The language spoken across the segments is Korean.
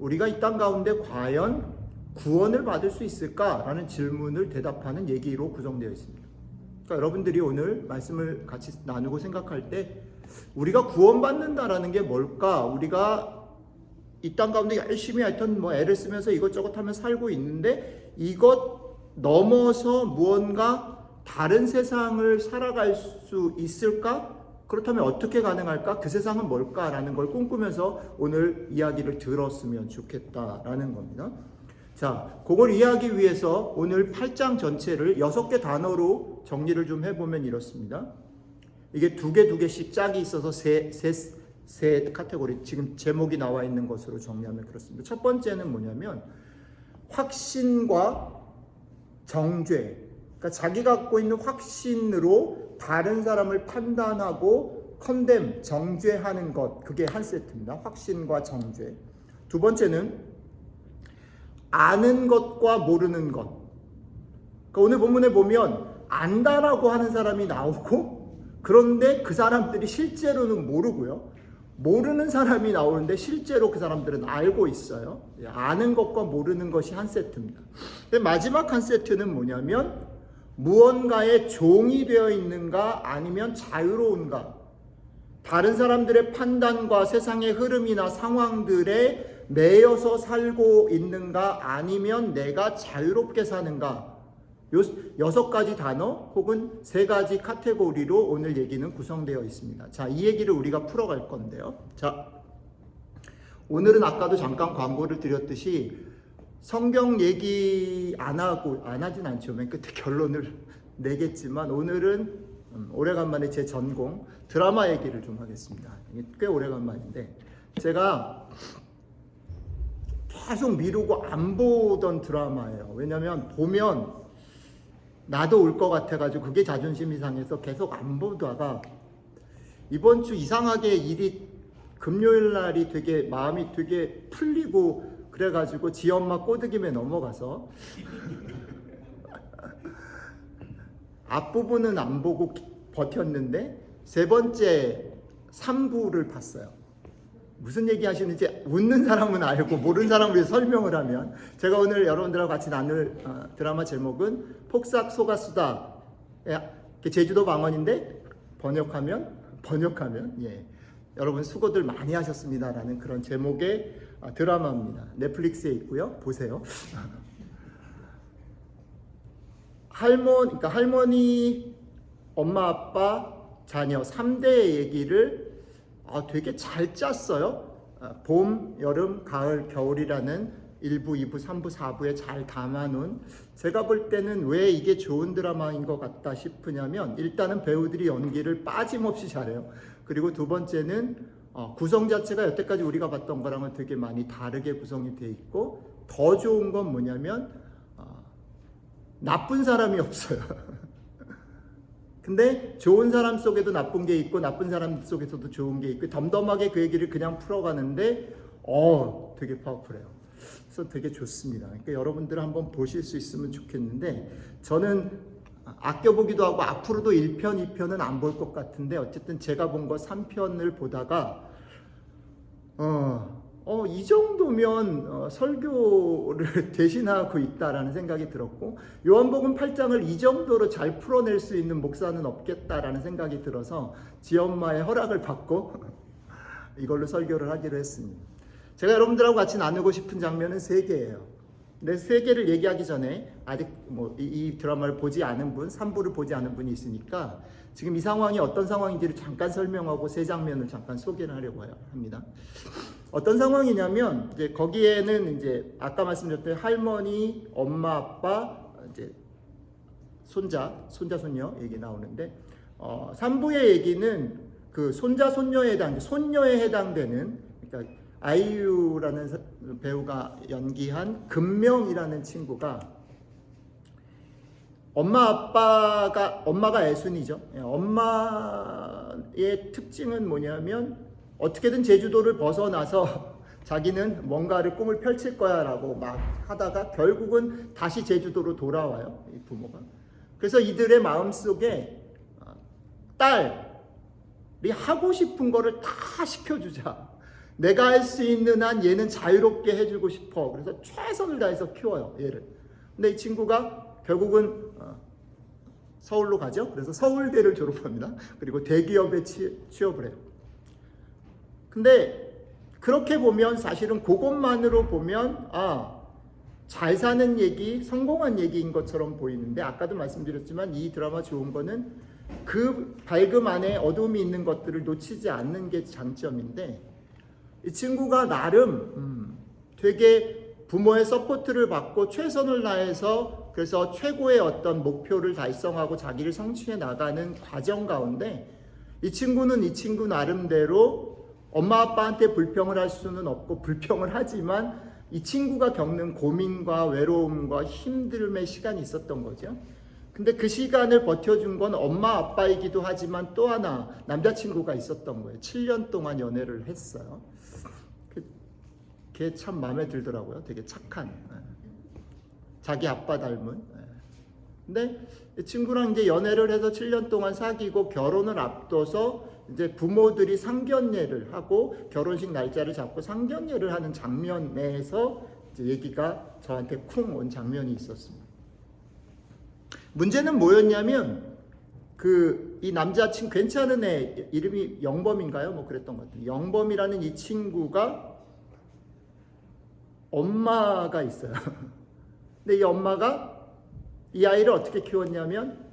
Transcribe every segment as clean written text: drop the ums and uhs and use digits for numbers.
우리가 이 땅 가운데 과연 구원을 받을 수 있을까라는 질문을 대답하는 얘기로 구성되어 있습니다. 그러니까 여러분들이 오늘 말씀을 같이 나누고 생각할 때 우리가 구원받는다라는 게 뭘까? 우리가 이 땅 가운데 열심히 하여튼 애를 쓰면서 이것저것 하면 살고 있는데 이것 넘어서 무언가 다른 세상을 살아갈 수 있을까? 그렇다면 어떻게 가능할까? 그 세상은 뭘까라는 걸 꿈꾸면서 오늘 이야기를 들었으면 좋겠다라는 겁니다. 자, 그걸 이해하기 위해서 오늘 8장 전체를 6개 단어로 정리를 좀 해보면 이렇습니다. 이게 두 개씩 짝이 있어서 세 카테고리, 지금 제목이 나와 있는 것으로 정리하면 그렇습니다. 첫 번째는 뭐냐면 확신과 정죄. 그러니까 자기가 갖고 있는 확신으로 다른 사람을 판단하고 정죄하는 것, 그게 한 세트입니다. 확신과 정죄. 두 번째는 아는 것과 모르는 것. 그러니까 오늘 본문에 보면 안다라고 하는 사람이 나오고 그런데 그 사람들이 실제로는 모르고요. 모르는 사람이 나오는데 실제로 그 사람들은 알고 있어요. 아는 것과 모르는 것이 한 세트입니다. 근데 마지막 한 세트는 뭐냐면 무언가의 종이 되어 있는가 아니면 자유로운가. 다른 사람들의 판단과 세상의 흐름이나 상황들에 매여서 살고 있는가 아니면 내가 자유롭게 사는가. 요 6가지 단어 혹은 3가지 카테고리로 오늘 얘기는 구성되어 있습니다. 자, 이 얘기를 우리가 풀어갈 건데요. 자, 오늘은 아까도 잠깐 광고를 드렸듯이 성경 얘기 안 하진 않죠. 맨 끝에 결론을 내겠지만 오늘은 오래간만에 제 전공 드라마 얘기를 좀 하겠습니다. 이게 꽤 오래간만인데 제가 계속 미루고 안 보던 드라마예요. 왜냐면 보면 나도 올 것 같아가지고 그게 자존심이 상해서 계속 안 보다가 이번 주 이상하게 일이 금요일 날이 되게 마음이 되게 풀리고 그래가지고 지엄마 꼬드김에 넘어가서 앞부분은 안 보고 버텼는데 3번째 3부를 봤어요. 무슨 얘기 하시는지 웃는 사람은 알고 모르는 사람을 위해 설명을 하면 제가 오늘 여러분들하고 같이 나눌 드라마 제목은 폭삭 속았수다. 제주도 방언인데 번역하면 여러분 수고들 많이 하셨습니다라는 그런 제목의 드라마입니다. 넷플릭스에 있고요. 보세요. 할머니, 엄마, 아빠, 자녀 3대의 얘기를 되게 잘 짰어요. 봄, 여름, 가을, 겨울이라는 1부, 2부, 3부, 4부에 잘 담아놓은 제가 볼 때는 왜 이게 좋은 드라마인 것 같다 싶으냐면 일단은 배우들이 연기를 빠짐없이 잘해요. 그리고 두 번째는 구성 자체가 여태까지 우리가 봤던 거랑은 되게 많이 다르게 구성이 돼 있고 더 좋은 건 뭐냐면 나쁜 사람이 없어요. 근데 좋은 사람 속에도 나쁜 게 있고 나쁜 사람 속에서도 좋은 게 있고 덤덤하게 그 얘기를 그냥 풀어가는데 되게 파워풀해요. 그래서 되게 좋습니다. 그러니까 여러분들 한번 보실 수 있으면 좋겠는데 저는 아껴보기도 하고 앞으로도 1편, 2편은 안 볼 것 같은데 어쨌든 제가 본 거 3편을 보다가 이 정도면 설교를 대신하고 있다라는 생각이 들었고 요한복음 8장을 이 정도로 잘 풀어낼 수 있는 목사는 없겠다라는 생각이 들어서 지엄마의 허락을 받고 이걸로 설교를 하기로 했습니다. 제가 여러분들하고 같이 나누고 싶은 장면은 3개예요. 근데 3개를 얘기하기 전에 아직 이 드라마를 보지 않은 분, 3부를 보지 않은 분이 있으니까 지금 이 상황이 어떤 상황인지를 잠깐 설명하고 3장면을 잠깐 소개를 하려고 합니다. 어떤 상황이냐면 이제 거기에는 이제 아까 말씀드렸던 할머니, 엄마, 아빠, 이제 손자, 손녀 얘기 나오는데 3부의 얘기는 그 손녀에 해당되는 그러니까 아이유라는 배우가 연기한 금명이라는 친구가 엄마가 애순이죠. 엄마의 특징은 뭐냐면 어떻게든 제주도를 벗어나서 자기는 뭔가를 꿈을 펼칠 거야 라고 막 하다가 결국은 다시 제주도로 돌아와요. 이 부모가. 그래서 이들의 마음속에 딸이 하고 싶은 거를 다 시켜주자. 내가 할 수 있는 한 얘는 자유롭게 해주고 싶어. 그래서 최선을 다해서 키워요, 얘를. 근데 이 친구가 결국은 서울로 가죠. 그래서 서울대를 졸업합니다. 그리고 대기업에 취업을 해요. 근데 그렇게 보면 사실은 그것만으로 보면 잘 사는 얘기, 성공한 얘기인 것처럼 보이는데, 아까도 말씀드렸지만 이 드라마 좋은 거는 그 밝음 안에 어둠이 있는 것들을 놓치지 않는 게 장점인데, 이 친구가 나름 되게 부모의 서포트를 받고 최선을 다해서 그래서 최고의 어떤 목표를 달성하고 자기를 성취해 나가는 과정 가운데, 이 친구는 이 친구 나름대로 엄마 아빠한테 불평을 할 수는 없고 불평을 하지만 이 친구가 겪는 고민과 외로움과 힘듦의 시간이 있었던 거죠. 근데 그 시간을 버텨준 건 엄마 아빠이기도 하지만 또 하나 남자친구가 있었던 거예요. 7년 동안 연애를 했어요. 걔 참 마음에 들더라고요. 되게 착한, 자기 아빠 닮은. 근데 이 친구랑 이제 연애를 해서 7년 동안 사귀고 결혼을 앞둬서 이제 부모들이 상견례를 하고 결혼식 날짜를 잡고 상견례를 하는 장면에서 이제 얘기가 저한테 쿵 온 장면이 있었습니다. 문제는 뭐였냐면 이 남자친구 괜찮은 애 이름이 영범인가요? 뭐 그랬던 것 같아요. 영범이라는 이 친구가 엄마가 있어요. 근데 이 엄마가 이 아이를 어떻게 키웠냐면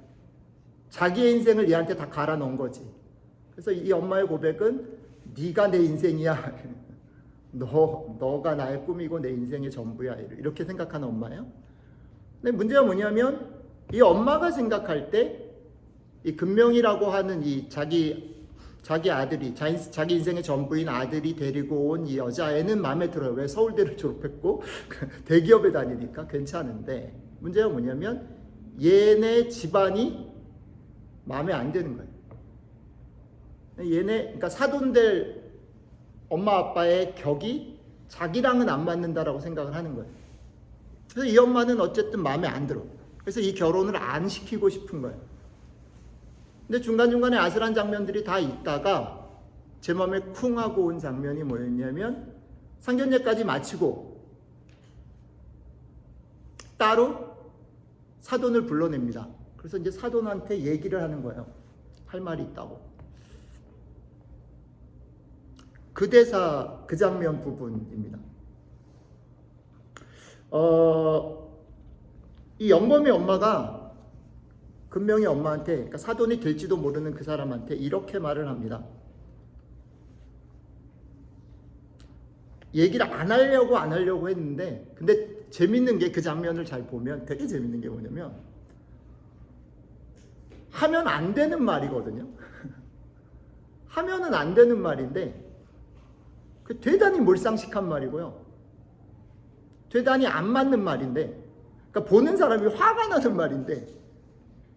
자기의 인생을 얘한테 다 갈아 넣은 거지. 그래서 이 엄마의 고백은 네가 내 인생이야. 너가 나의 꿈이고 내 인생의 전부야. 이렇게 생각하는 엄마예요. 근데 문제가 뭐냐면 이 엄마가 생각할 때 이 금명이라고 하는 이 자기 아들이 자기 인생의 전부인 아들이 데리고 온 이 여자애는 마음에 들어요. 왜? 서울대를 졸업했고 대기업에 다니니까 괜찮은데, 문제가 뭐냐면 얘네 집안이 마음에 안 드는 거예요. 그러니까 사돈될 엄마 아빠의 격이 자기랑은 안 맞는다라고 생각을 하는 거예요. 그래서 이 엄마는 어쨌든 마음에 안 들어. 그래서 이 결혼을 안 시키고 싶은 거예요. 근데 중간중간에 아슬한 장면들이 다 있다가 제 마음에 쿵 하고 온 장면이 뭐였냐면, 상견례까지 마치고 따로 사돈을 불러냅니다. 그래서 이제 사돈한테 얘기를 하는 거예요. 할 말이 있다고. 그 대사, 그 장면 부분입니다. 이 영범의 엄마가 금명이 엄마한테, 그러니까 사돈이 될지도 모르는 그 사람한테 이렇게 말을 합니다. 얘기를 안 하려고 했는데, 근데 재밌는 게 그 장면을 잘 보면 되게 재밌는 게 뭐냐면, 하면 안 되는 말이거든요. 하면은 안 되는 말인데 대단히 몰상식한 말이고요. 대단히 안 맞는 말인데, 그러니까 보는 사람이 화가 나는 말인데,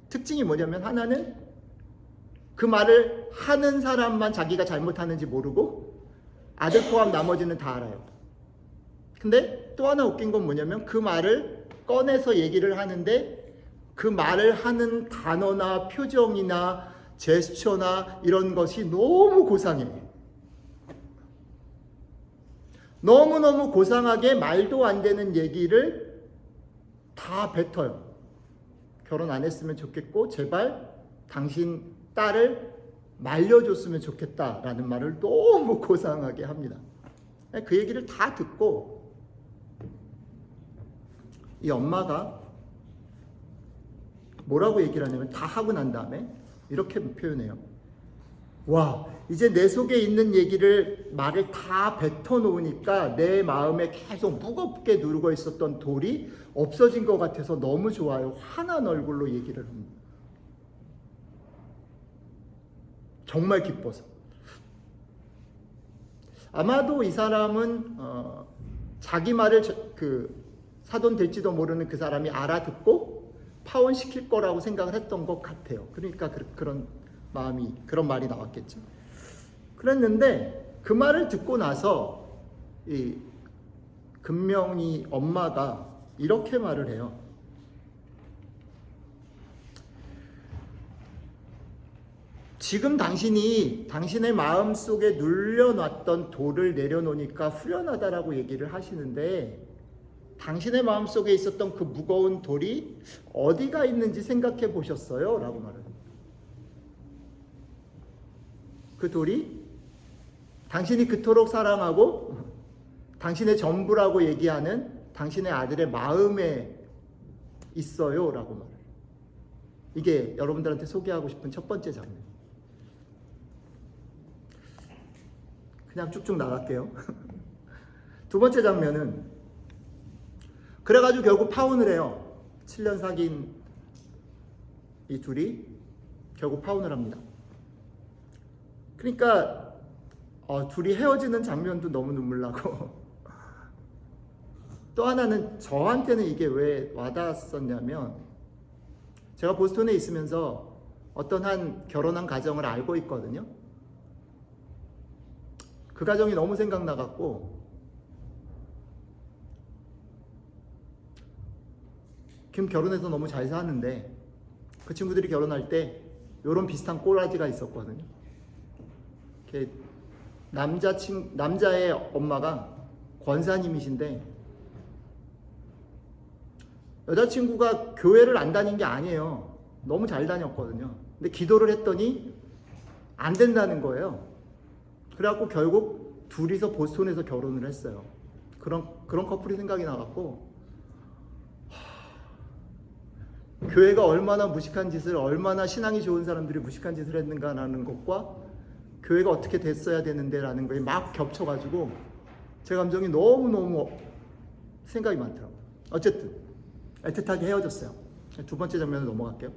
특징이 뭐냐면 하나는 그 말을 하는 사람만 자기가 잘못하는지 모르고 아들 포함 나머지는 다 알아요. 근데 또 하나 웃긴 건 뭐냐면 그 말을 꺼내서 얘기를 하는데 그 말을 하는 단어나 표정이나 제스처나 이런 것이 너무 고상해요. 너무너무 고상하게 말도 안 되는 얘기를 다 뱉어요. 결혼 안 했으면 좋겠고 제발 당신 딸을 말려줬으면 좋겠다라는 말을 너무 고상하게 합니다. 그 얘기를 다 듣고 이 엄마가 뭐라고 얘기를 하냐면, 다 하고 난 다음에 이렇게 표현해요. 와, 이제 내 속에 있는 말을 다 뱉어놓으니까 내 마음에 계속 무겁게 누르고 있었던 돌이 없어진 것 같아서 너무 좋아요. 환한 얼굴로 얘기를 합니다. 정말 기뻐서. 아마도 이 사람은 자기 말을 사돈 될지도 모르는 그 사람이 알아듣고 파혼시킬 거라고 생각을 했던 것 같아요. 그러니까 그런 말이 나왔겠죠. 그랬는데 그 말을 듣고 나서 이 금명이 엄마가 이렇게 말을 해요. 지금 당신의 마음속에 눌려놨던 돌을 내려놓으니까 후련하다라고 얘기를 하시는데, 당신의 마음속에 있었던 그 무거운 돌이 어디가 있는지 생각해 보셨어요? 라고 말합니다. 그 돌이 당신이 그토록 사랑하고 당신의 전부라고 얘기하는 당신의 아들의 마음에 있어요. 라고 말해요. 이게 여러분들한테 소개하고 싶은 첫 번째 장면. 그냥 쭉쭉 나갈게요. 두 번째 장면은, 그래가지고 결국 파혼을 해요. 7년 사귄 이 둘이 결국 파혼을 합니다. 그러니까 둘이 헤어지는 장면도 너무 눈물 나고, 또 하나는 저한테는 이게 왜 와닿았었냐면, 제가 보스턴에 있으면서 어떤 한 결혼한 가정을 알고 있거든요. 그 가정이 너무 생각나갖고, 지금 결혼해서 너무 잘 사는데 그 친구들이 결혼할 때 이런 비슷한 꼬라지가 있었거든요. 남자의 엄마가 권사님이신데, 여자친구가 교회를 안 다닌 게 아니에요. 너무 잘 다녔거든요. 근데 기도를 했더니 안 된다는 거예요. 그래갖고 결국 둘이서 보스턴에서 결혼을 했어요. 그런 커플이 생각이 나갖고, 교회가 얼마나 무식한 짓을, 얼마나 신앙이 좋은 사람들이 무식한 짓을 했는가라는 것과 교회가 어떻게 됐어야 되는데라는 거에 막 겹쳐가지고 제 감정이 너무너무 생각이 많더라고요. 어쨌든 애틋하게 헤어졌어요. 두 번째 장면으로 넘어갈게요.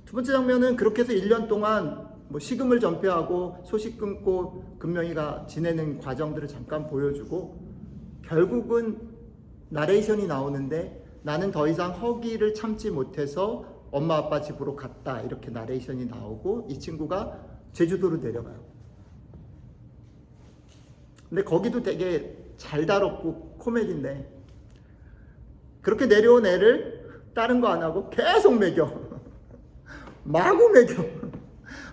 두 번째 장면은 그렇게 해서 1년 동안 식음을 전폐하고 소식 끊고 금명이가 지내는 과정들을 잠깐 보여주고, 결국은 나레이션이 나오는데, 나는 더 이상 허기를 참지 못해서 엄마 아빠 집으로 갔다, 이렇게 나레이션이 나오고 이 친구가 제주도로 내려가요. 근데 거기도 되게 잘 다뤘고 코미디인데, 그렇게 내려온 애를 다른 거 안 하고 계속 먹여. 마구 먹여.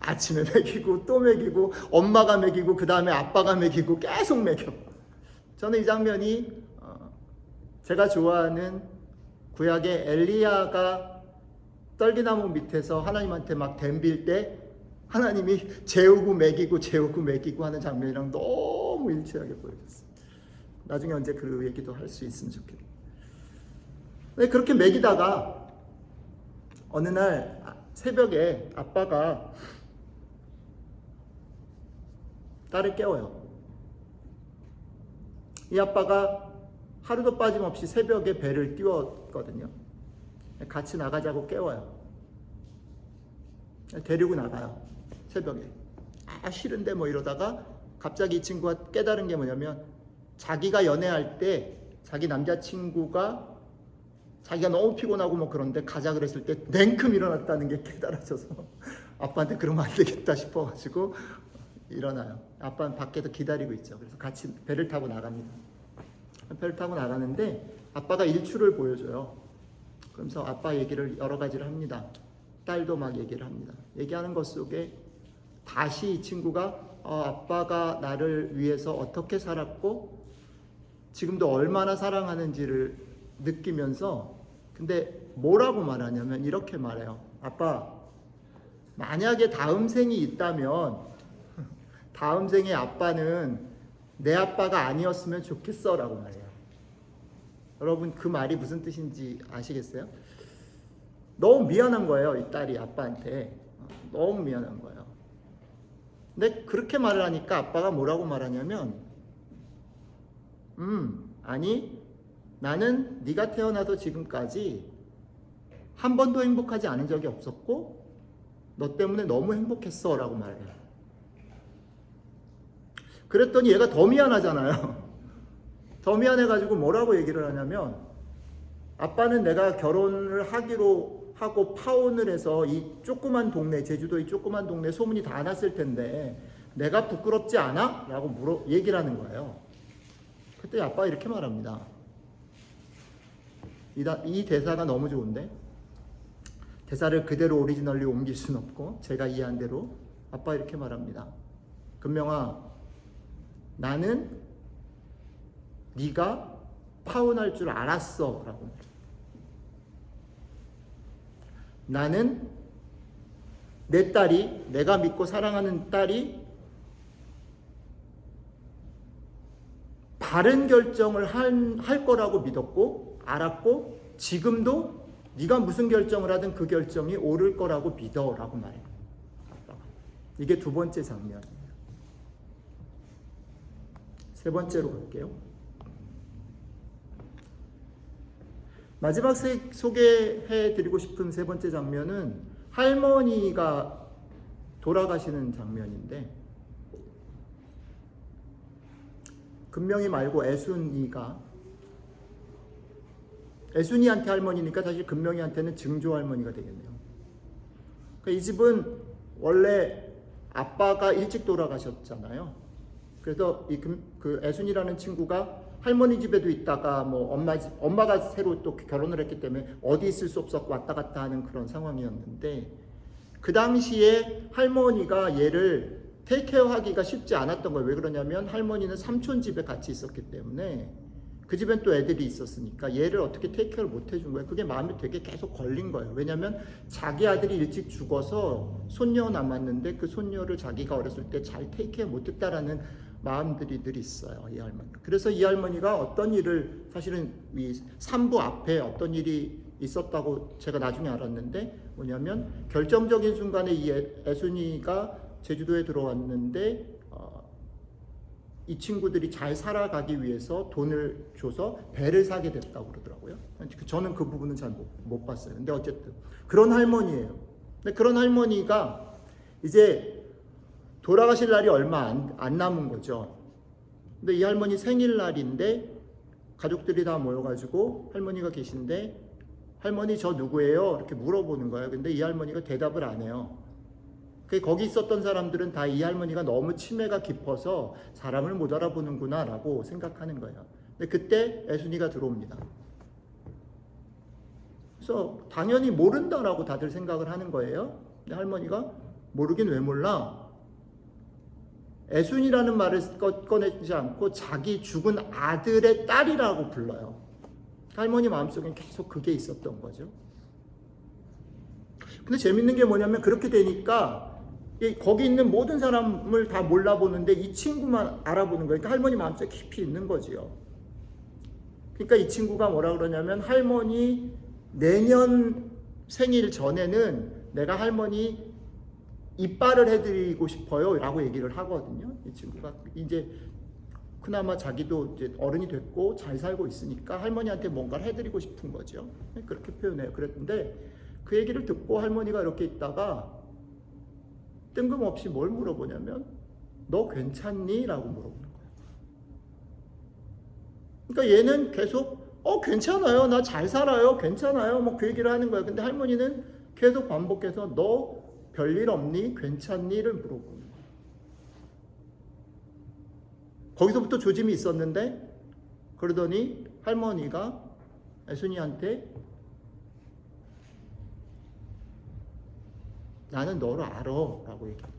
아침에 먹이고 또 먹이고, 엄마가 먹이고 그 다음에 아빠가 먹이고 계속 먹여. 저는 이 장면이 제가 좋아하는 구약의 엘리야가 떨기나무 밑에서 하나님한테 막 덤빌 때 하나님이 재우고 먹이고 하는 장면이랑 너무 일치하게 보여졌어요. 나중에 언제 그 얘기도 할 수 있으면 좋겠네요. 그렇게 먹이다가 어느 날 새벽에 아빠가 딸을 깨워요. 이 아빠가 하루도 빠짐없이 새벽에 배를 띄웠거든요. 같이 나가자고 깨워요. 데리고 나가요. 새벽에. 싫은데 이러다가 갑자기 이 친구가 깨달은 게 뭐냐면, 자기가 연애할 때 자기 남자친구가 자기가 너무 피곤하고 그런데 가자 그랬을 때 냉큼 일어났다는 게 깨달아져서 아빠한테 그러면 안 되겠다 싶어가지고 일어나요. 아빠는 밖에서 기다리고 있죠. 그래서 같이 배를 타고 나갑니다. 배를 타고 나가는데 아빠가 일출을 보여줘요. 그러면서 아빠 얘기를 여러 가지를 합니다. 딸도 막 얘기를 합니다. 얘기하는 것 속에 다시 이 친구가 아빠가 나를 위해서 어떻게 살았고 지금도 얼마나 사랑하는지를 느끼면서, 근데 뭐라고 말하냐면 이렇게 말해요. 아빠, 만약에 다음 생이 있다면 다음 생에 아빠는 내 아빠가 아니었으면 좋겠어 라고 말해요. 여러분, 그 말이 무슨 뜻인지 아시겠어요? 너무 미안한 거예요. 이 딸이 아빠한테 너무 미안한 거예요. 근데 그렇게 말을 하니까 아빠가 뭐라고 말하냐면, 아니, 나는 네가 태어나서 지금까지 한 번도 행복하지 않은 적이 없었고 너 때문에 너무 행복했어 라고 말해요. 그랬더니 얘가 더 미안하잖아요. 더 미안해가지고 뭐라고 얘기를 하냐면, 아빠는 내가 결혼을 하기로 하고 파혼을 해서 이 조그만 동네, 제주도 이 조그만 동네 소문이 다 났을 텐데 내가 부끄럽지 않아? 라고 얘기를 하는 거예요. 그때 아빠가 이렇게 말합니다. 이 대사가 너무 좋은데, 대사를 그대로 오리지널리 옮길 수는 없고 제가 이해한 대로 아빠 이렇게 말합니다. 금명아, 나는 네가 파혼할 줄 알았어 라고. 나는 내 딸이, 내가 믿고 사랑하는 딸이 바른 결정을 할 거라고 믿었고 알았고, 지금도 네가 무슨 결정을 하든 그 결정이 옳을 거라고 믿어 라고 말해요. 이게 두 번째 장면이에요. 세 번째로 갈게요. 마지막 소개해드리고 싶은 세 번째 장면은 할머니가 돌아가시는 장면인데, 금명이 말고 애순이한테 할머니니까 사실 금명이한테는 증조 할머니가 되겠네요. 그러니까 이 집은 원래 아빠가 일찍 돌아가셨잖아요. 그래서 그 애순이라는 친구가 할머니 집에도 있다가 뭐 엄마가 새로 또 결혼을 했기 때문에 어디 있을 수 없었고 왔다 갔다 하는 그런 상황이었는데, 그 당시에 할머니가 얘를 테이크케어 하기가 쉽지 않았던 거예요. 왜 그러냐면 할머니는 삼촌 집에 같이 있었기 때문에, 그 집엔 또 애들이 있었으니까 얘를 어떻게 테이크케어를 못 해준 거예요. 그게 마음에 되게 계속 걸린 거예요. 왜냐면 자기 아들이 일찍 죽어서 손녀 남았는데 그 손녀를 자기가 어렸을 때 잘 테이크케어 못 했다라는 마음들이 늘 있어요, 이 할머니. 그래서 이 할머니가 어떤 일을, 사실은 이 3부 앞에 어떤 일이 있었다고 제가 나중에 알았는데, 뭐냐면 결정적인 순간에 이 애순이가 제주도에 들어왔는데 이 친구들이 잘 살아가기 위해서 돈을 줘서 배를 사게 됐다고 그러더라고요. 저는 그 부분은 잘 못 봤어요. 근데 어쨌든 그런 할머니예요. 근데 그런 할머니가 이제 돌아가실 날이 얼마 안 남은 거죠. 근데 이 할머니 생일날인데 가족들이 다 모여가지고 할머니가 계신데, 할머니 저 누구예요? 이렇게 물어보는 거예요. 근데 이 할머니가 대답을 안 해요. 거기 있었던 사람들은 다 이 할머니가 너무 치매가 깊어서 사람을 못 알아보는구나 라고 생각하는 거예요. 근데 그때 애순이가 들어옵니다. 그래서 당연히 모른다라고 다들 생각을 하는 거예요. 근데 할머니가 모르긴 왜 몰라? 애순이라는 말을 꺼내지 않고 자기 죽은 아들의 딸이라고 불러요. 할머니 마음속엔 계속 그게 있었던 거죠. 근데 재밌는 게 뭐냐면, 그렇게 되니까 거기 있는 모든 사람을 다 몰라보는데 이 친구만 알아보는 거예요. 그러니까 할머니 마음속에 깊이 있는 거지요. 그러니까 이 친구가 뭐라 그러냐면, 할머니 내년 생일 전에는 내가 할머니 이빨을 해드리고 싶어요 라고 얘기를 하거든요. 이 친구가 이제 그나마 자기도 이제 어른이 됐고 잘 살고 있으니까 할머니한테 뭔가를 해드리고 싶은 거죠. 그렇게 표현해요. 그랬는데 그 얘기를 듣고 할머니가 이렇게 있다가 뜬금없이 뭘 물어보냐면, 너 괜찮니? 라고 물어보는 거예요. 그러니까 얘는 계속 괜찮아요, 나 잘 살아요, 괜찮아요, 뭐 그 얘기를 하는 거예요. 근데 할머니는 계속 반복해서 너 별일 없니? 괜찮니?를 물어보는 거예요. 거기서부터 조짐이 있었는데, 그러더니 할머니가 애순이한테 나는 너를 알아 라고 얘기해요.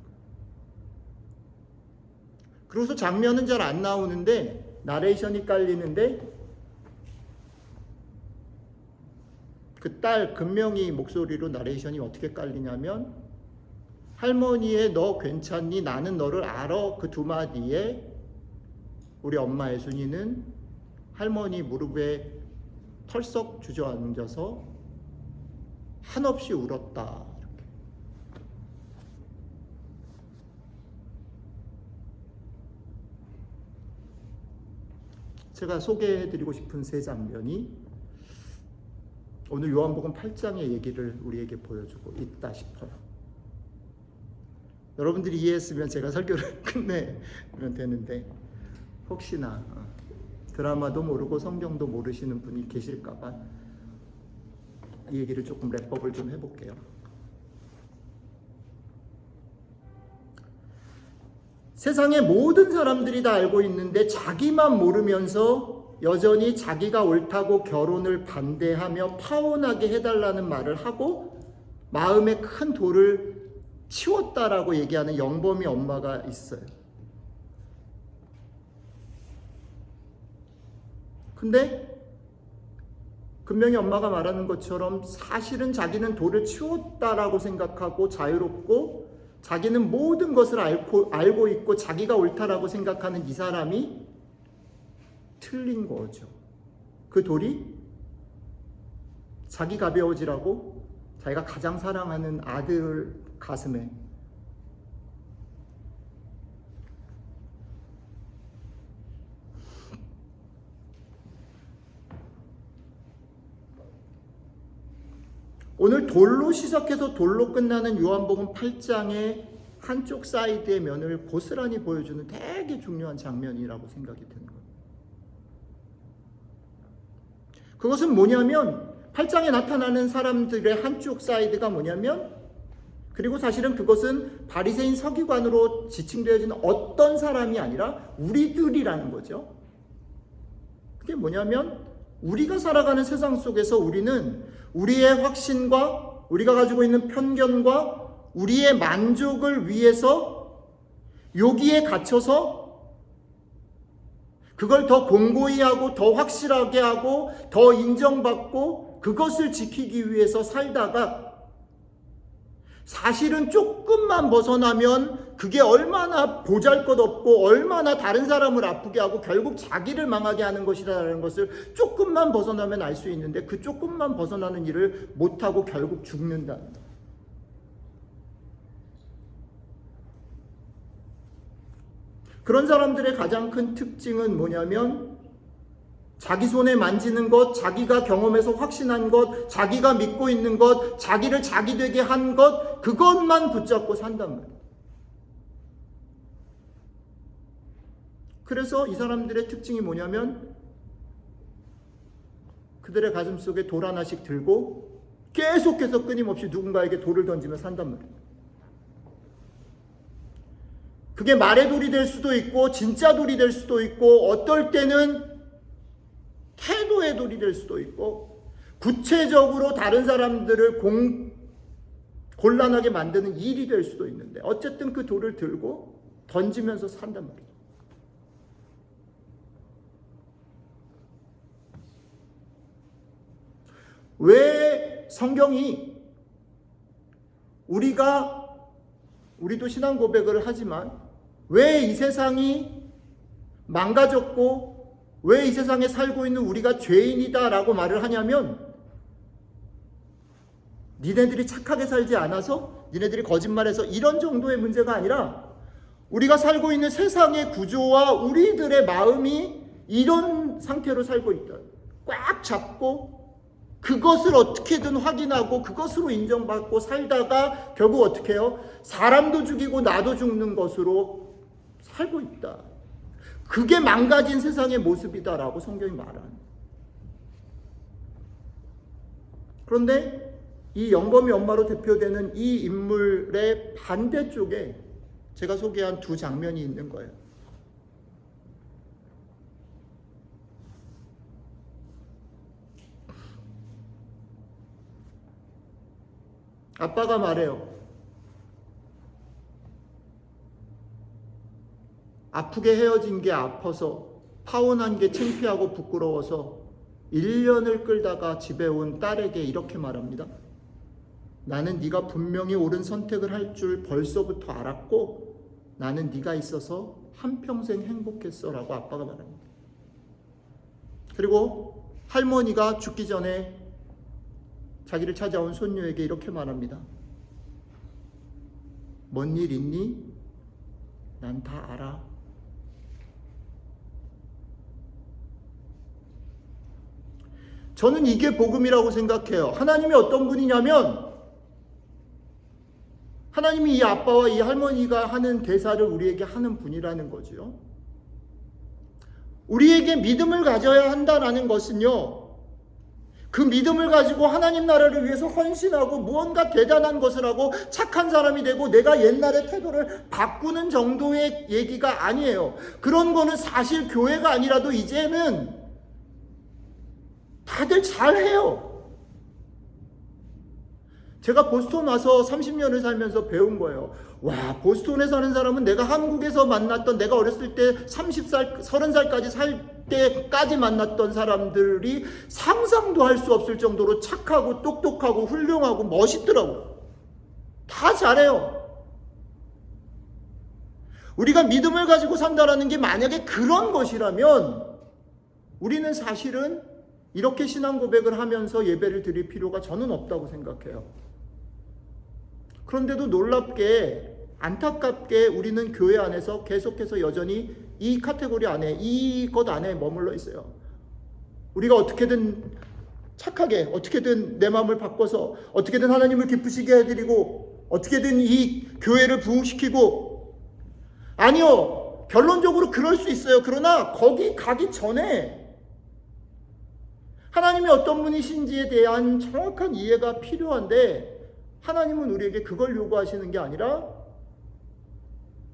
그래서 장면은 잘 안 나오는데 나레이션이 깔리는데, 그 딸 금명이 목소리로 나레이션이 어떻게 깔리냐면, 할머니의 너 괜찮니? 나는 너를 알아 그 두 마디에 우리 엄마 애순이는 할머니 무릎에 털썩 주저앉아서 한없이 울었다. 제가 소개해드리고 싶은 세 장면이 오늘 요한복음 8장의 얘기를 우리에게 보여주고 있다 싶어요. 여러분들이 이해했으면 제가 설교를 끝내면 되는데, 혹시나 드라마도 모르고 성경도 모르시는 분이 계실까봐 이 얘기를 조금 랩업을 좀 해볼게요. 세상의 모든 사람들이 다 알고 있는데 자기만 모르면서 여전히 자기가 옳다고 결혼을 반대하며 파혼하게 해달라는 말을 하고, 마음에 큰 돌을 치웠다라고 얘기하는 영범이 엄마가 있어요. 근데 금명이 엄마가 말하는 것처럼 사실은 자기는 돌을 치웠다라고 생각하고 자유롭고 자기는 모든 것을 알고 있고 자기가 옳다라고 생각하는 이 사람이 틀린 거죠. 그 돌이 자기 가벼워지라고 자기가 가장 사랑하는 아들 가슴에 오늘 돌로 시작해서 돌로 끝나는 요한복음 8장의 한쪽 사이드의 면을 고스란히 보여주는 되게 중요한 장면이라고 생각이 드는 거예요. 그것은 뭐냐면 8장에 나타나는 사람들의 한쪽 사이드가 뭐냐면, 그리고 사실은 그것은 바리새인 서기관으로 지칭되어지는 어떤 사람이 아니라 우리들이라는 거죠. 그게 뭐냐면 우리가 살아가는 세상 속에서 우리는 우리의 확신과 우리가 가지고 있는 편견과 우리의 만족을 위해서 여기에 갇혀서 그걸 더 공고히 하고 더 확실하게 하고 더 인정받고 그것을 지키기 위해서 살다가 사실은 조금만 벗어나면 그게 얼마나 보잘것없고 얼마나 다른 사람을 아프게 하고 결국 자기를 망하게 하는 것이라는 것을 조금만 벗어나면 알 수 있는데 그 조금만 벗어나는 일을 못하고 결국 죽는다는 거예요. 그런 사람들의 가장 큰 특징은 뭐냐면 자기 손에 만지는 것, 자기가 경험해서 확신한 것, 자기가 믿고 있는 것, 자기를 자기 되게 한 것, 그것만 붙잡고 산단 말이에요. 그래서 이 사람들의 특징이 뭐냐면 그들의 가슴 속에 돌 하나씩 들고 계속해서 끊임없이 누군가에게 돌을 던지며 산단 말이에요. 그게 말의 돌이 될 수도 있고 진짜 돌이 될 수도 있고 어떨 때는 태도의 돌이 될 수도 있고 구체적으로 다른 사람들을 곤란하게 만드는 일이 될 수도 있는데 어쨌든 그 돌을 들고 던지면서 산단 말이죠. 왜 성경이 우리도 신앙 고백을 하지만 왜 이 세상이 망가졌고 왜 이 세상에 살고 있는 우리가 죄인이다라고 말을 하냐면 니네들이 착하게 살지 않아서 니네들이 거짓말해서 이런 정도의 문제가 아니라 우리가 살고 있는 세상의 구조와 우리들의 마음이 이런 상태로 살고 있다. 꽉 잡고 그것을 어떻게든 확인하고 그것으로 인정받고 살다가 결국 어떻게 해요? 사람도 죽이고 나도 죽는 것으로 살고 있다. 그게 망가진 세상의 모습이다라고 성경이 말하는. 그런데 이 영범이 엄마로 대표되는 이 인물의 반대쪽에 제가 소개한 두 장면이 있는 거예요. 아빠가 말해요. 아프게 헤어진 게 아파서 파혼한 게 창피하고 부끄러워서 1년을 끌다가 집에 온 딸에게 이렇게 말합니다. 나는 네가 분명히 옳은 선택을 할 줄 벌써부터 알았고 나는 네가 있어서 한평생 행복했어 라고 아빠가 말합니다. 그리고 할머니가 죽기 전에 자기를 찾아온 손녀에게 이렇게 말합니다. 뭔 일 있니? 난 다 알아. 저는 이게 복음이라고 생각해요. 하나님이 어떤 분이냐면 하나님이 이 아빠와 이 할머니가 하는 대사를 우리에게 하는 분이라는 거죠. 우리에게 믿음을 가져야 한다는 것은요. 그 믿음을 가지고 하나님 나라를 위해서 헌신하고 무언가 대단한 것을 하고 착한 사람이 되고 내가 옛날의 태도를 바꾸는 정도의 얘기가 아니에요. 그런 거는 사실 교회가 아니라도 이제는 다들 잘해요. 제가 보스턴 와서 30년을 살면서 배운 거예요. 와, 보스턴에 사는 사람은 내가 한국에서 만났던, 내가 어렸을 때 30살, 30살까지 살 때까지 만났던 사람들이 상상도 할 수 없을 정도로 착하고 똑똑하고 훌륭하고 멋있더라고요. 다 잘해요. 우리가 믿음을 가지고 산다라는 게 만약에 그런 것이라면 우리는 사실은 이렇게 신앙 고백을 하면서 예배를 드릴 필요가 저는 없다고 생각해요. 그런데도 놀랍게, 안타깝게 우리는 교회 안에서 계속해서 여전히 이 카테고리 안에, 이것 안에 머물러 있어요. 우리가 어떻게든 착하게, 어떻게든 내 마음을 바꿔서, 어떻게든 하나님을 기쁘시게 해드리고, 어떻게든 이 교회를 부흥시키고, 아니요, 결론적으로 그럴 수 있어요. 그러나 거기 가기 전에 하나님이 어떤 분이신지에 대한 정확한 이해가 필요한데, 하나님은 우리에게 그걸 요구하시는 게 아니라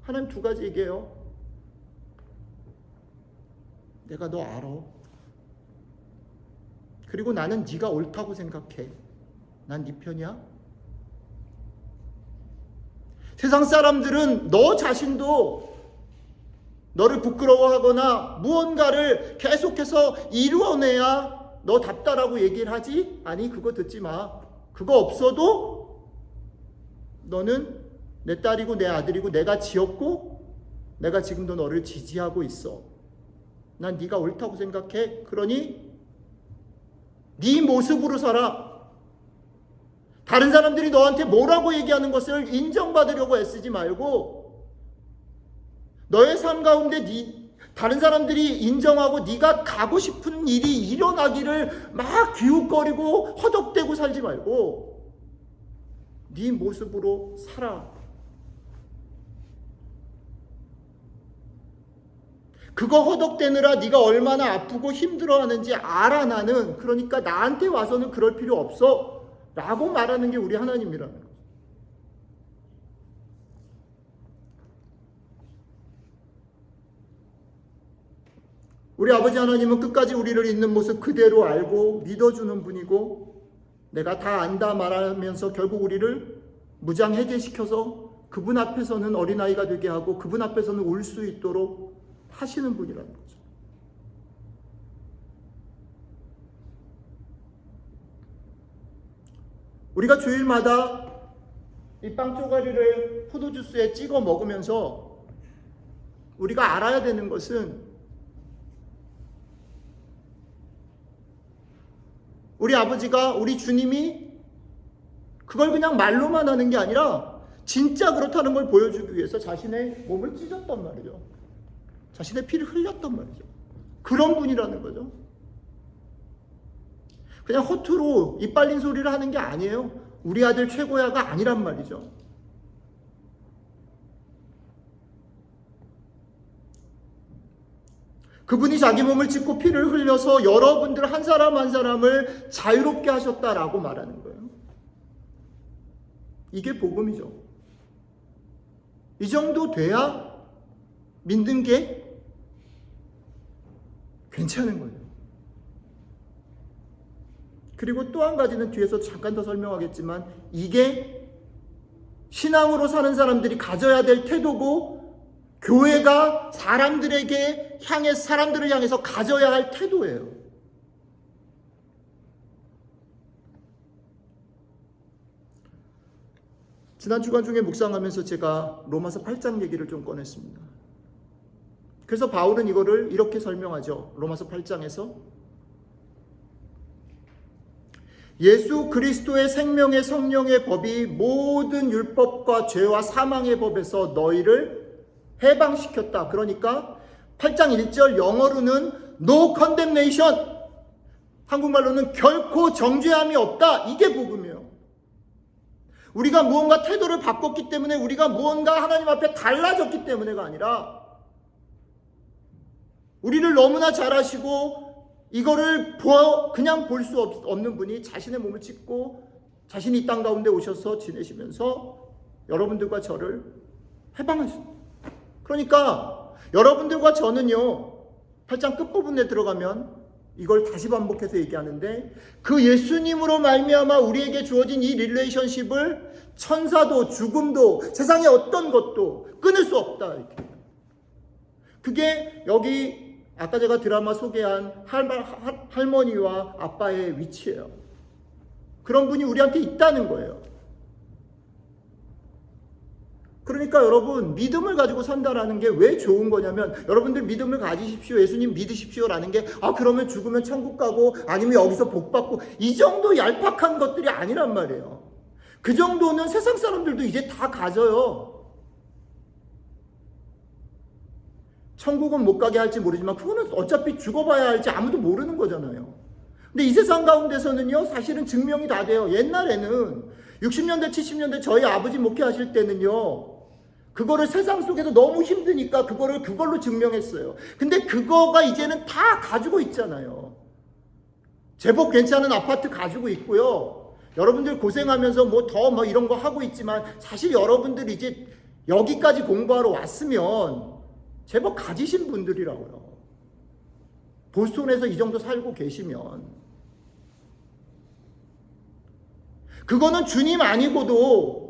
하나님 두 가지 얘기해요. 내가 너 알아. 그리고 나는 네가 옳다고 생각해. 난 네 편이야. 세상 사람들은 너 자신도 너를 부끄러워하거나 무언가를 계속해서 이루어내야 너답다라고 얘기를 하지? 아니, 그거 듣지 마. 그거 없어도 너는 내 딸이고 내 아들이고 내가 지었고 내가 지금도 너를 지지하고 있어. 난 네가 옳다고 생각해. 그러니 네 모습으로 살아. 다른 사람들이 너한테 뭐라고 얘기하는 것을 인정받으려고 애쓰지 말고 너의 삶 가운데 다른 사람들이 인정하고 네가 가고 싶은 일이 일어나기를 막 기웃거리고 허덕대고 살지 말고 네 모습으로 살아. 그거 허덕대느라 네가 얼마나 아프고 힘들어하는지 알아 나는. 그러니까 나한테 와서는 그럴 필요 없어 라고 말하는 게 우리 하나님이라는 거죠. 우리 아버지 하나님은 끝까지 우리를 있는 모습 그대로 알고 믿어주는 분이고 내가 다 안다 말하면서 결국 우리를 무장해제시켜서 그분 앞에서는 어린아이가 되게 하고 그분 앞에서는 울 수 있도록 하시는 분이라는 거죠. 우리가 주일마다 이 빵 쪼가리를 포도주스에 찍어 먹으면서 우리가 알아야 되는 것은 우리 아버지가, 우리 주님이 그걸 그냥 말로만 하는 게 아니라 진짜 그렇다는 걸 보여주기 위해서 자신의 몸을 찢었단 말이죠. 자신의 피를 흘렸단 말이죠. 그런 분이라는 거죠. 그냥 허투루 입 빨린 소리를 하는 게 아니에요. 우리 아들 최고야가 아니란 말이죠. 그분이 자기 몸을 찢고 피를 흘려서 여러분들 한 사람 한 사람을 자유롭게 하셨다라고 말하는 거예요. 이게 복음이죠. 이 정도 돼야 믿는 게 괜찮은 거예요. 그리고 또 한 가지는 뒤에서 잠깐 더 설명하겠지만 이게 신앙으로 사는 사람들이 가져야 될 태도고 교회가 사람들을 향해서 가져야 할 태도예요. 지난 주간 중에 묵상하면서 제가 로마서 8장 얘기를 좀 꺼냈습니다. 그래서 바울은 이거를 이렇게 설명하죠. 로마서 8장에서 예수 그리스도의 생명의 성령의 법이 모든 율법과 죄와 사망의 법에서 너희를 해방시켰다. 그러니까 8장 1절 영어로는 no condemnation, 한국말로는 결코 정죄함이 없다. 이게 복음이에요. 우리가 무언가 태도를 바꿨기 때문에, 우리가 무언가 하나님 앞에 달라졌기 때문에가 아니라 우리를 너무나 잘 아시고 이거를 그냥 볼 수 없는 분이 자신의 몸을 찢고 자신이 이 땅 가운데 오셔서 지내시면서 여러분들과 저를 해방하십니다. 그러니까 여러분들과 저는요, 8장 끝부분에 들어가면 이걸 다시 반복해서 얘기하는데, 그 예수님으로 말미암아 우리에게 주어진 이 릴레이션십을 천사도 죽음도 세상의 어떤 것도 끊을 수 없다. 이렇게. 그게 여기 아까 제가 드라마 소개한 할머니와 아빠의 위치예요. 그런 분이 우리한테 있다는 거예요. 그러니까 여러분, 믿음을 가지고 산다라는 게 왜 좋은 거냐면, 여러분들 믿음을 가지십시오, 예수님 믿으십시오라는 게 그러면 죽으면 천국 가고 아니면 여기서 복 받고, 이 정도 얄팍한 것들이 아니란 말이에요. 그 정도는 세상 사람들도 이제 다 가져요. 천국은 못 가게 할지 모르지만 그거는 어차피 죽어봐야 할지 아무도 모르는 거잖아요. 근데 이 세상 가운데서는요, 사실은 증명이 다 돼요. 옛날에는 60년대 70년대 저희 아버지 목회하실 때는요, 그거를 세상 속에서 너무 힘드니까 그걸로 증명했어요. 근데 그거가 이제는 다 가지고 있잖아요. 제법 괜찮은 아파트 가지고 있고요. 여러분들 고생하면서 더 이런 거 하고 있지만, 사실 여러분들 이제 여기까지 공부하러 왔으면 제법 가지신 분들이라고요. 보스턴에서 이 정도 살고 계시면. 그거는 주님 아니고도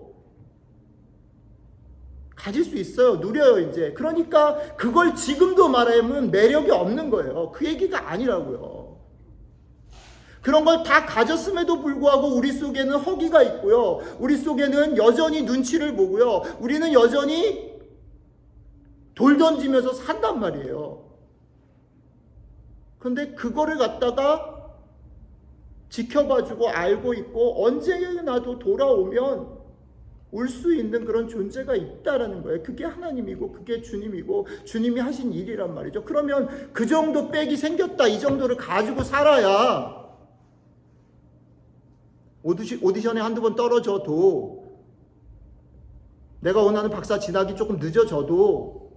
가질 수 있어요. 누려요, 이제. 그러니까 그걸 지금도 말하면 매력이 없는 거예요. 그 얘기가 아니라고요. 그런 걸 다 가졌음에도 불구하고 우리 속에는 허기가 있고요. 우리 속에는 여전히 눈치를 보고요. 우리는 여전히 돌 던지면서 산단 말이에요. 그런데 그거를 갖다가 지켜봐주고 알고 있고, 언제나도 돌아오면 올 수 있는 그런 존재가 있다라는 거예요. 그게 하나님이고 그게 주님이고 주님이 하신 일이란 말이죠. 그러면 그 정도 빽이 생겼다, 이 정도를 가지고 살아야 오디션에 한두 번 떨어져도, 내가 원하는 박사 진학이 조금 늦어져도,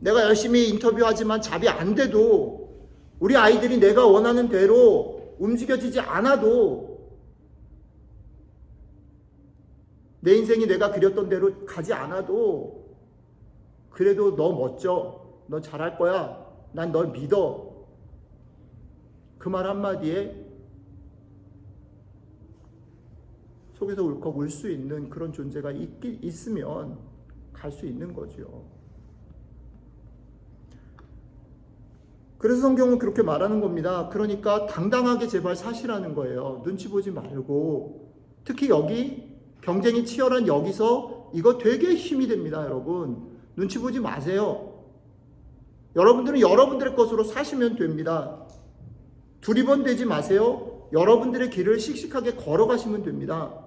내가 열심히 인터뷰하지만 잡이 안 돼도, 우리 아이들이 내가 원하는 대로 움직여지지 않아도, 내 인생이 내가 그렸던 대로 가지 않아도, 그래도 너 멋져, 너 잘할 거야, 난 널 믿어, 그 말 한마디에 속에서 울컥 울 수 있는 그런 존재가 있으면 갈 수 있는 거죠. 그래서 성경은 그렇게 말하는 겁니다. 그러니까 당당하게 제발 사시라는 거예요. 눈치 보지 말고. 특히 여기 경쟁이 치열한 여기서 이거 되게 힘이 됩니다, 여러분. 눈치 보지 마세요. 여러분들은 여러분들의 것으로 사시면 됩니다. 두리번대지 마세요. 여러분들의 길을 씩씩하게 걸어가시면 됩니다.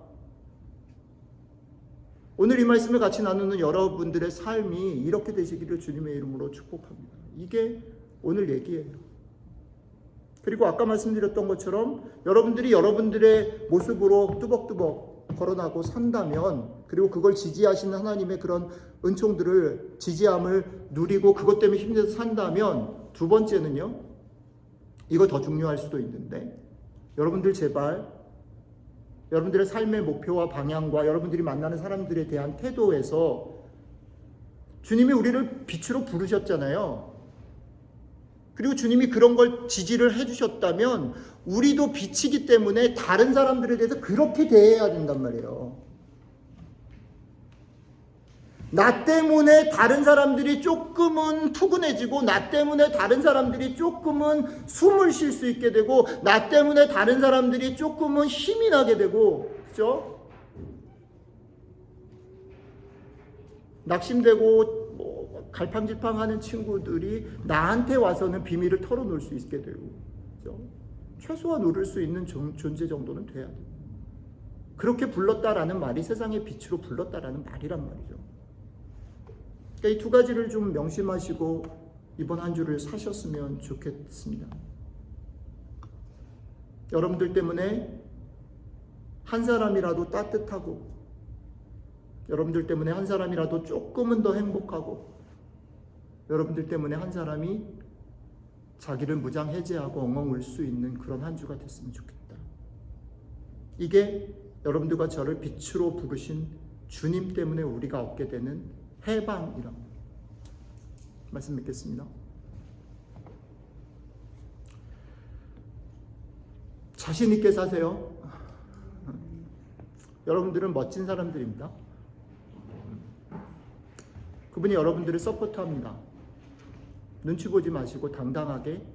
오늘 이 말씀을 같이 나누는 여러분들의 삶이 이렇게 되시기를 주님의 이름으로 축복합니다. 이게 오늘 얘기예요. 그리고 아까 말씀드렸던 것처럼 여러분들이 여러분들의 모습으로 뚜벅뚜벅 걸어나고 산다면, 그리고 그걸 지지하시는 하나님의 그런 은총들을, 지지함을 누리고 그것 때문에 힘내서 산다면, 두 번째는요, 이거 더 중요할 수도 있는데, 여러분들 제발 여러분들의 삶의 목표와 방향과 여러분들이 만나는 사람들에 대한 태도에서, 주님이 우리를 빛으로 부르셨잖아요. 그리고 주님이 그런 걸 지지를 해주셨다면 우리도 빛이기 때문에 다른 사람들에 대해서 그렇게 대해야 된단 말이에요. 나 때문에 다른 사람들이 조금은 푸근해지고, 나 때문에 다른 사람들이 조금은 숨을 쉴 수 있게 되고, 나 때문에 다른 사람들이 조금은 힘이 나게 되고, 그죠? 낙심되고 갈팡질팡하는 친구들이 나한테 와서는 비밀을 털어놓을 수 있게 되고, 그죠? 최소한 누릴 수 있는 존재 정도는 돼야 돼요. 그렇게 불렀다라는 말이 세상의 빛으로 불렀다라는 말이란 말이죠. 그러니까 이 두 가지를 좀 명심하시고 이번 한 주를 사셨으면 좋겠습니다. 여러분들 때문에 한 사람이라도 따뜻하고, 여러분들 때문에 한 사람이라도 조금은 더 행복하고, 여러분들 때문에 한 사람이 자기를 무장해제하고 엉엉 울 수 있는 그런 한 주가 됐으면 좋겠다. 이게 여러분들과 저를 빛으로 부르신 주님 때문에 우리가 얻게 되는 해방이라고 말씀 믿겠습니다. 자신 있게 사세요. 여러분들은 멋진 사람들입니다. 그분이 여러분들을 서포트합니다. 눈치 보지 마시고 당당하게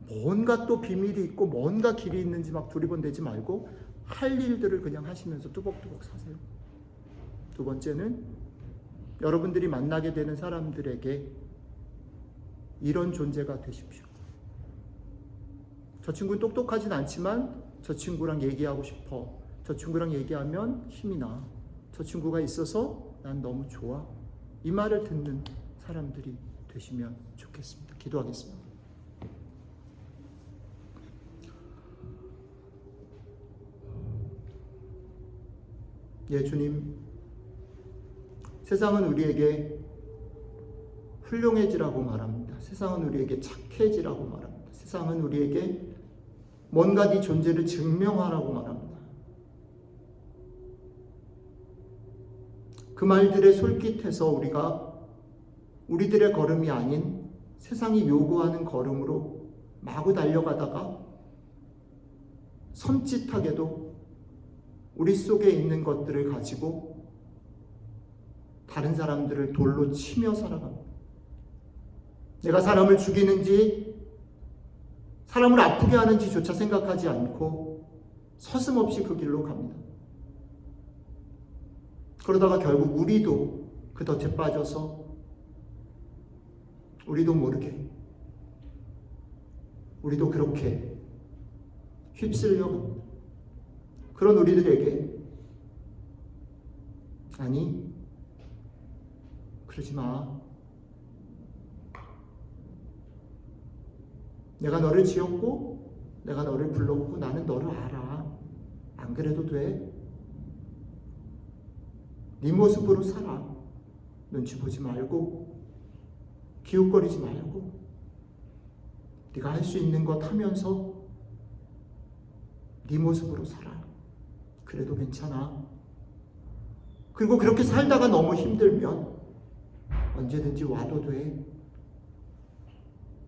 뭔가 또 비밀이 있고 뭔가 길이 있는지 막 두리번대지 말고 할 일들을 그냥 하시면서 뚜벅뚜벅 사세요. 두 번째는 여러분들이 만나게 되는 사람들에게 이런 존재가 되십시오. 저 친구는 똑똑하진 않지만 저 친구랑 얘기하고 싶어. 저 친구랑 얘기하면 힘이 나. 저 친구가 있어서 난 너무 좋아. 이 말을 듣는 사람들이 되시면 좋겠습니다. 기도하겠습니다. 예, 주님, 세상은 우리에게 훌륭해지라고 말합니다. 세상은 우리에게 착해지라고 말합니다. 세상은 우리에게 뭔가 네 존재를 증명하라고 말합니다. 그 말들의 솔깃해서 우리가 우리들의 걸음이 아닌 세상이 요구하는 걸음으로 마구 달려가다가 섬찟하게도 우리 속에 있는 것들을 가지고 다른 사람들을 돌로 치며 살아갑니다. 내가 사람을 죽이는지 사람을 아프게 하는지조차 생각하지 않고 서슴없이 그 길로 갑니다. 그러다가 결국 우리도 그 덫에 빠져서 우리도 모르게 우리도 그렇게 휩쓸려 갑니다. 그런 우리들에게 아니 그러지 마. 내가 너를 지었고 내가 너를 불렀고 나는 너를 알아. 안 그래도 돼. 네 모습으로 살아. 눈치 보지 말고 기웃거리지 말고 네가 할 수 있는 것 하면서 네 모습으로 살아. 그래도 괜찮아. 그리고 그렇게 살다가 너무 힘들면 언제든지 와도 돼.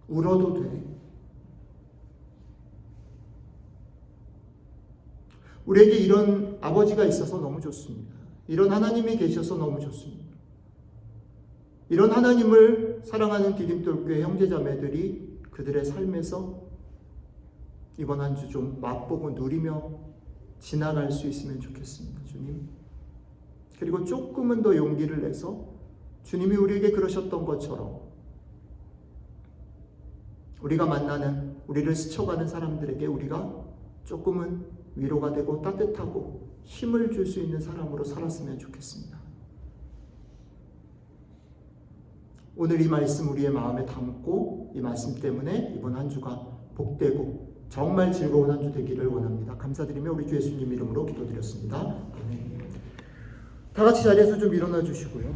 울어도 돼. 우리에게 이런 아버지가 있어서 너무 좋습니다. 이런 하나님이 계셔서 너무 좋습니다. 이런 하나님을 사랑하는 디딤돌교회 형제자매들이 그들의 삶에서 이번 한 주 좀 맛보고 누리며 지나갈 수 있으면 좋겠습니다. 주님. 그리고 조금은 더 용기를 내서 주님이 우리에게 그러셨던 것처럼 우리가 만나는 우리를 스쳐가는 사람들에게 우리가 조금은 위로가 되고 따뜻하고 힘을 줄 수 있는 사람으로 살았으면 좋겠습니다. 오늘 이 말씀 우리의 마음에 담고 이 말씀 때문에 이번 한 주가 복되고 정말 즐거운 한 주 되기를 원합니다. 감사드리며 우리 주 예수님 이름으로 기도드렸습니다. 아멘. 다 같이 자리에서 좀 일어나 주시고요.